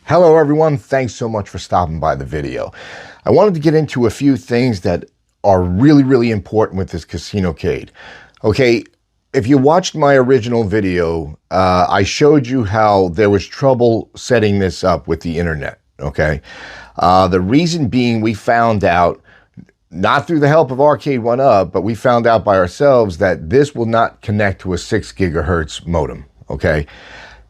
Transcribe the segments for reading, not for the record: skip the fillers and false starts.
Hello everyone, thanks so much for stopping by the video. I wanted to get into a few things that are really important with this Casinocade. Okay, if you watched my original video, I showed you how there was trouble setting this up with the internet, okay? The reason being we found out, not through the help of ARCADE1UP, but we found out by ourselves that this will not connect to a 6 gigahertz modem, okay?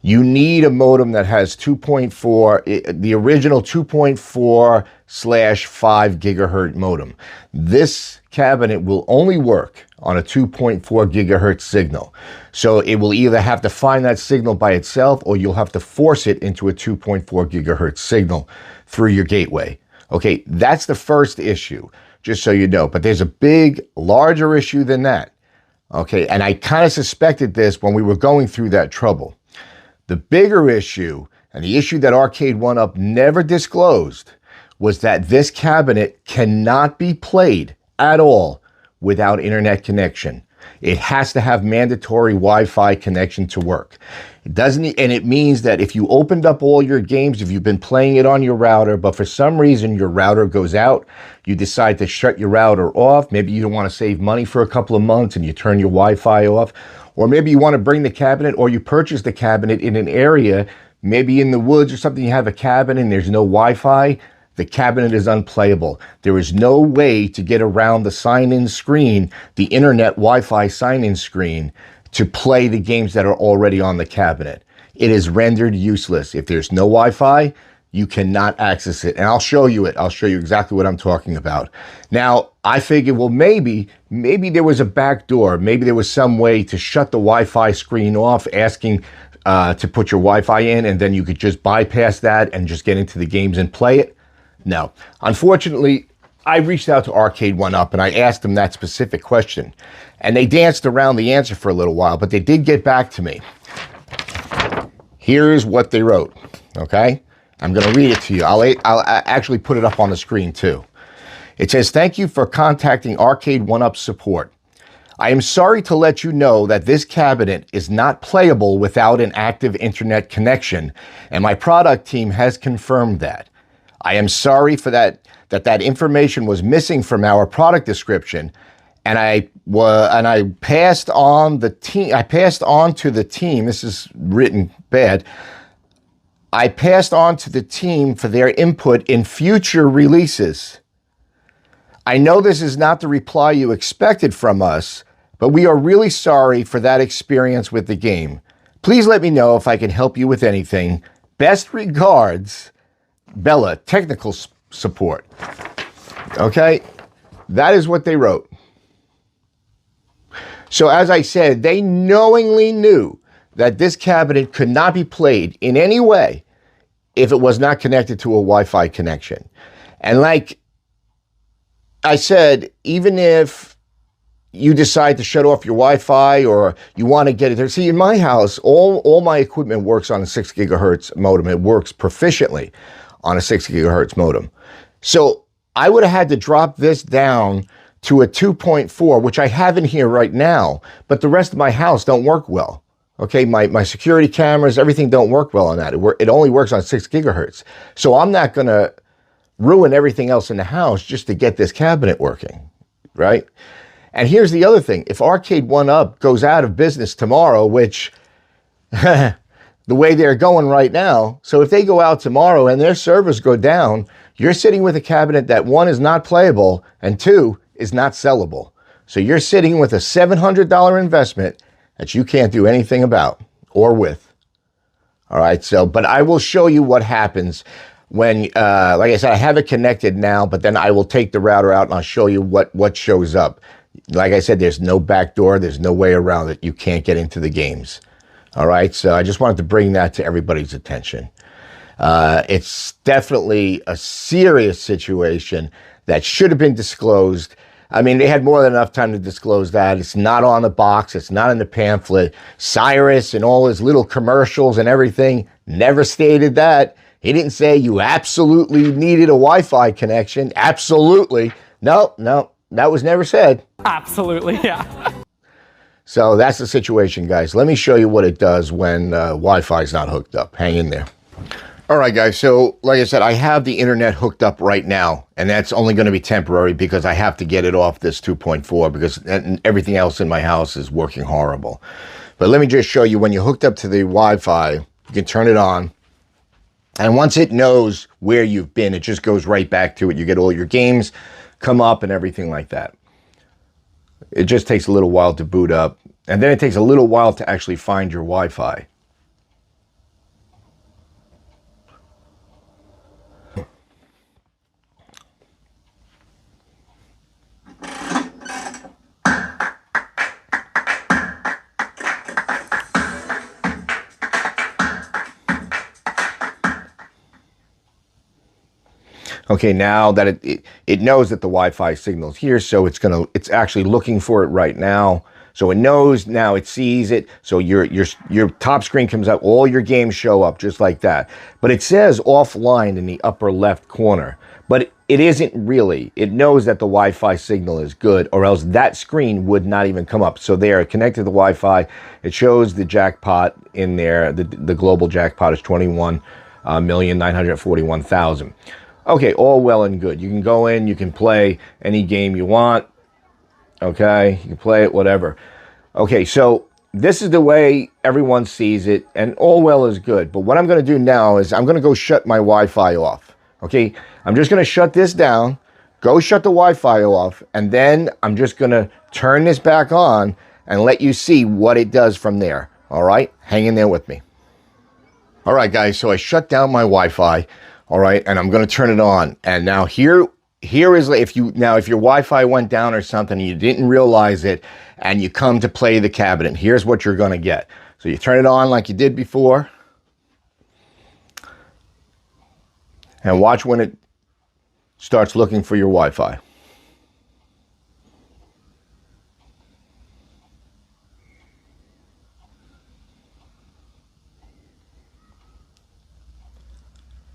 You need a modem that has 2.4, the original 2.4/5 gigahertz modem. This cabinet will only work on a 2.4 gigahertz signal. So it will either have to find that signal by itself or you'll have to force it into a 2.4 gigahertz signal through your gateway. Okay, that's the first issue, just so you know. But there's a big, larger issue than that. Okay, and I kind of suspected this when we were going through that trouble. The bigger issue, and the issue that ARCADE1UP never disclosed, was that this cabinet cannot be played at all without internet connection. It has to have mandatory Wi-Fi connection to work. It doesn't, and it means that if you opened up all your games, if you've been playing it on your router, but for some reason your router goes out, you decide to shut your router off. Maybe you don't want to save money for a couple of months and you turn your Wi-Fi off. Or maybe you want to bring the cabinet, or you purchase the cabinet in an area, maybe in the woods or something, you have a cabin and there's no Wi-Fi, the cabinet is unplayable. There is no way to get around the sign-in screen, the internet Wi-Fi sign-in screen, to play the games that are already on the cabinet. It is rendered useless. If there's no Wi-Fi, you cannot access it. And I'll show you it. I'll show you exactly what I'm talking about. Now, I figured, well, maybe there was a back door. Maybe there was some way to shut the Wi-Fi screen off, asking to put your Wi-Fi in, and then you could just bypass that and just get into the games and play it. No. Unfortunately, I reached out to ARCADE1UP and I asked them that specific question. And they danced around the answer for a little while, but they did get back to me. Here's what they wrote, okay? I'm going to read it to you. I'll actually put it up on the screen too. It says, "Thank you for contacting ARCADE1UP support. I am sorry to let you know that this cabinet is not playable without an active internet connection, and my product team has confirmed that. I am sorry for that information was missing from our product description, and I passed on to the team. This is written bad. I passed on to the team for their input in future releases. I know this is not the reply you expected from us, but we are really sorry for that experience with the game. Please let me know if I can help you with anything. Best regards, Bella, technical support." Okay, that is what they wrote. So as I said, they knowingly knew that this cabinet could not be played in any way if it was not connected to a Wi-Fi connection. And like I said, even if you decide to shut off your Wi-Fi or you want to get it there. See, in my house, all my equipment works on a 6 gigahertz modem. It works proficiently on a 6 gigahertz modem. So I would have had to drop this down to a 2.4, which I have in here right now, but the rest of my house don't work well. Okay, my security cameras, everything don't work well on that. It only works on 6 gigahertz. So I'm not going to ruin everything else in the house just to get this cabinet working, right? And here's the other thing. If ARCADE1UP goes out of business tomorrow, which the way they're going right now, so if they go out tomorrow and their servers go down, you're sitting with a cabinet that, one, is not playable, and two, is not sellable. So you're sitting with a $700 investment that you can't do anything about or with. All right, so, but I will show you what happens when, like I said, I have it connected now, but then I will take the router out and I'll show you what shows up. Like I said, there's no back door. There's no way around it. You can't get into the games. All right, so I just wanted to bring that to everybody's attention. It's definitely a serious situation that should have been disclosed. I mean, they had more than enough time to disclose that. It's not on the box. It's not in the pamphlet. Cyrus and all his little commercials and everything never stated that. He didn't say you absolutely needed a Wi-Fi connection. Absolutely. No, that was never said. Absolutely, yeah. So that's the situation, guys. Let me show you what it does when Wi-Fi is not hooked up. Hang in there. All right, guys, so like I said, I have the internet hooked up right now, and that's only going to be temporary because I have to get it off this 2.4 because everything else in my house is working horrible. But let me just show you, when you're hooked up to the Wi-Fi, you can turn it on, and once it knows where you've been, it just goes right back to it. You get all your games come up and everything like that. It just takes a little while to boot up, and then it takes a little while to actually find your Wi-Fi. Okay, now that it knows that the Wi-Fi signal's here, so it's actually looking for it right now. So it knows now, it sees it. So your top screen comes up, all your games show up just like that. But it says offline in the upper left corner. But it isn't really. It knows that the Wi-Fi signal is good, or else that screen would not even come up. So there, connected to the Wi-Fi, it shows the jackpot in there. The global jackpot is 21,941,000. Okay, all well and good. You can go in, you can play any game you want. Okay, you can play it, whatever. Okay, so this is the way everyone sees it, and all well is good. But what I'm going to do now is I'm going to go shut my Wi-Fi off. Okay, I'm just going to shut this down, go shut the Wi-Fi off, and then I'm just going to turn this back on and let you see what it does from there. All right, hang in there with me. All right, guys, so I shut down my Wi-Fi. All right, and I'm going to turn it on. And now here is, if your Wi-Fi went down or something and you didn't realize it, and you come to play the cabinet, here's what you're going to get. So you turn it on like you did before, and watch when it starts looking for your Wi-Fi.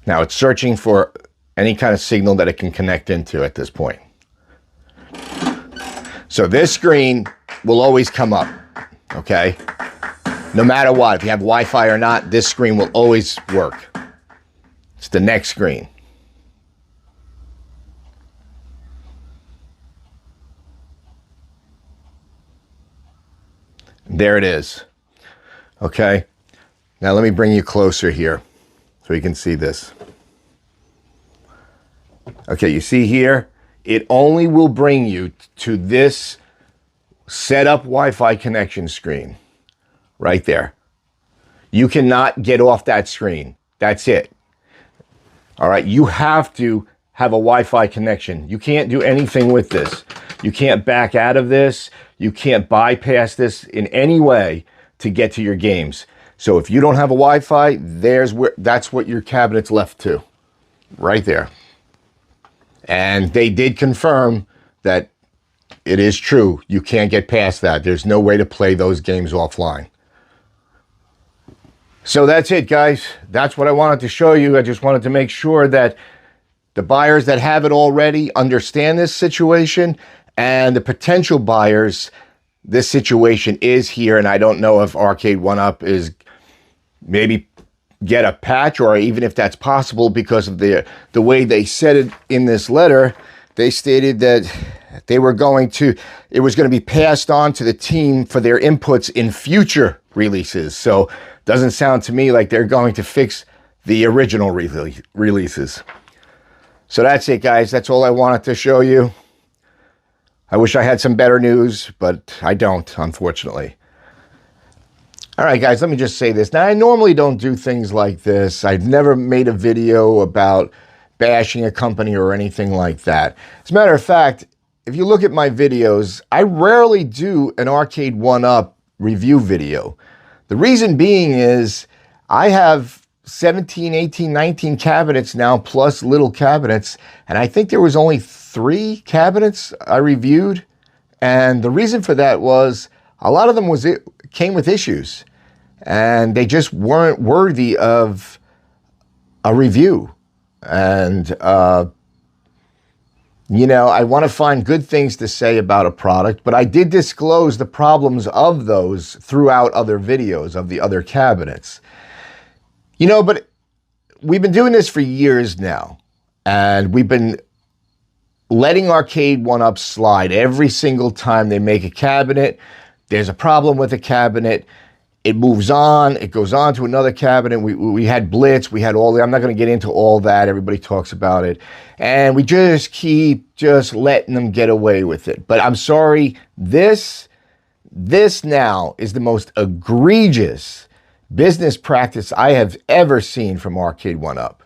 Now it's searching for any kind of signal that it can connect into at this point. So this screen will always come up, okay? No matter what, if you have Wi-Fi or not, this screen will always work. It's the next screen. There it is, okay? Now let me bring you closer here, so you can see this. Okay, you see here, it only will bring you to this setup Wi-Fi connection screen right there. You cannot get off that screen. That's it. All right, you have to have a Wi-Fi connection. You can't do anything with this. You can't back out of this. You can't bypass this in any way to get to your games. So if you don't have a Wi-Fi, that's what your cabinet's left to, right there. And they did confirm that it is true. You can't get past that. There's no way to play those games offline. So that's it, guys. That's what I wanted to show you. I just wanted to make sure that the buyers that have it already understand this situation, and the potential buyers, this situation is here, and I don't know if ARCADE1UP is maybe get a patch, or even if that's possible, because of the way they said it in this letter. They stated that it was going to be passed on to the team for their inputs in future releases. So it doesn't sound to me like they're going to fix the original releases. So that's it, guys. That's all I wanted to show you. I wish I had some better news, but I don't, unfortunately. All right, guys, let me just say this. Now, I normally don't do things like this. I've never made a video about bashing a company or anything like that. As a matter of fact, if you look at my videos, I rarely do an ARCADE1UP review video. The reason being is I have 17, 18, 19 cabinets now, plus little cabinets, and I think there was only 3 cabinets I reviewed. And the reason for that was a lot of them came with issues, and they just weren't worthy of a review. And, you know, I want to find good things to say about a product, but I did disclose the problems of those throughout other videos of the other cabinets. You know, but we've been doing this for years now, and we've been letting ARCADE1UP slide every single time they make a cabinet. There's a problem with a cabinet. It moves on. It goes on to another cabinet. We had Blitz. We had all the, I'm not going to get into all that. Everybody talks about it. And we just keep just letting them get away with it. But I'm sorry, this now is the most egregious business practice I have ever seen from ARCADE1UP.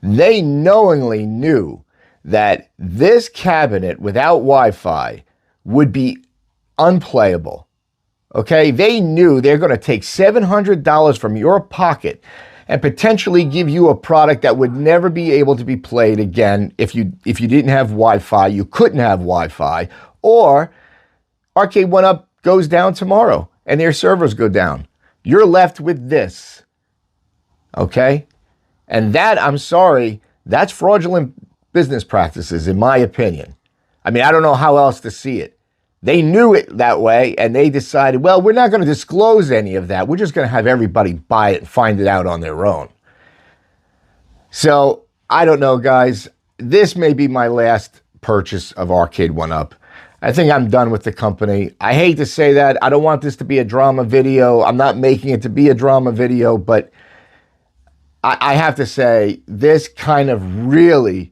They knowingly knew that this cabinet without Wi-Fi would be unplayable. Okay, they knew they're going to take $700 from your pocket and potentially give you a product that would never be able to be played again if you didn't have Wi-Fi, you couldn't have Wi-Fi, or ARCADE1UP goes down tomorrow and their servers go down. You're left with this. Okay? And that, I'm sorry, that's fraudulent business practices, in my opinion. I mean, I don't know how else to see it. They knew it that way, and they decided, well, we're not going to disclose any of that. We're just going to have everybody buy it and find it out on their own. So, I don't know, guys. This may be my last purchase of ARCADE1UP. I think I'm done with the company. I hate to say that. I don't want this to be a drama video. I'm not making it to be a drama video, but I have to say, this kind of really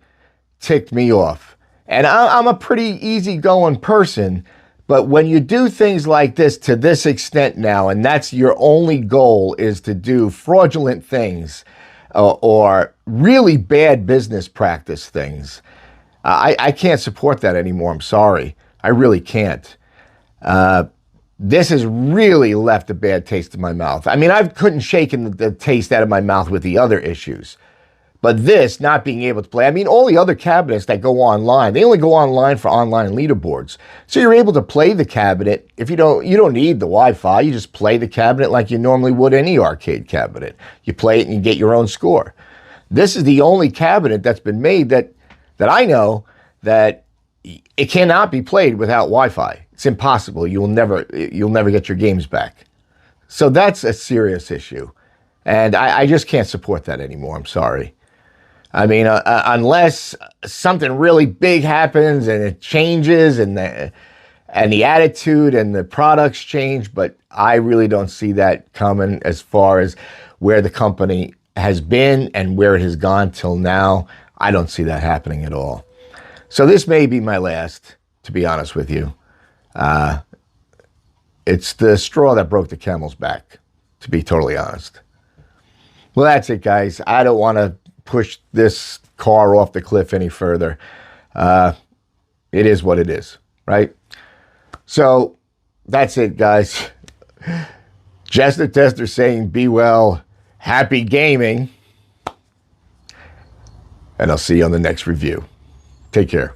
ticked me off. And I'm a pretty easygoing person, but when you do things like this to this extent now, and that's your only goal is to do fraudulent things or really bad business practice things, I can't support that anymore. I'm sorry. I really can't. This has really left a bad taste in my mouth. I mean, I couldn't shake the taste out of my mouth with the other issues. But this, not being able to play, I mean, all the other cabinets that go online, they only go online for online leaderboards. So you're able to play the cabinet. If you don't need the Wi-Fi, you just play the cabinet like you normally would any arcade cabinet. You play it and you get your own score. This is the only cabinet that's been made that I know that it cannot be played without Wi-Fi. It's impossible. You'll never get your games back. So that's a serious issue. And I just can't support that anymore. I'm sorry. I mean, unless something really big happens and it changes and the attitude and the products change, but I really don't see that coming as far as where the company has been and where it has gone till now. I don't see that happening at all. So this may be my last, to be honest with you. It's the straw that broke the camel's back, to be totally honest. Well, that's it, guys. I don't want to push this car off the cliff any further. It is what it is, right? So that's it, guys. Jestertester saying, be well, happy gaming, and I'll see you on the next review. Take care.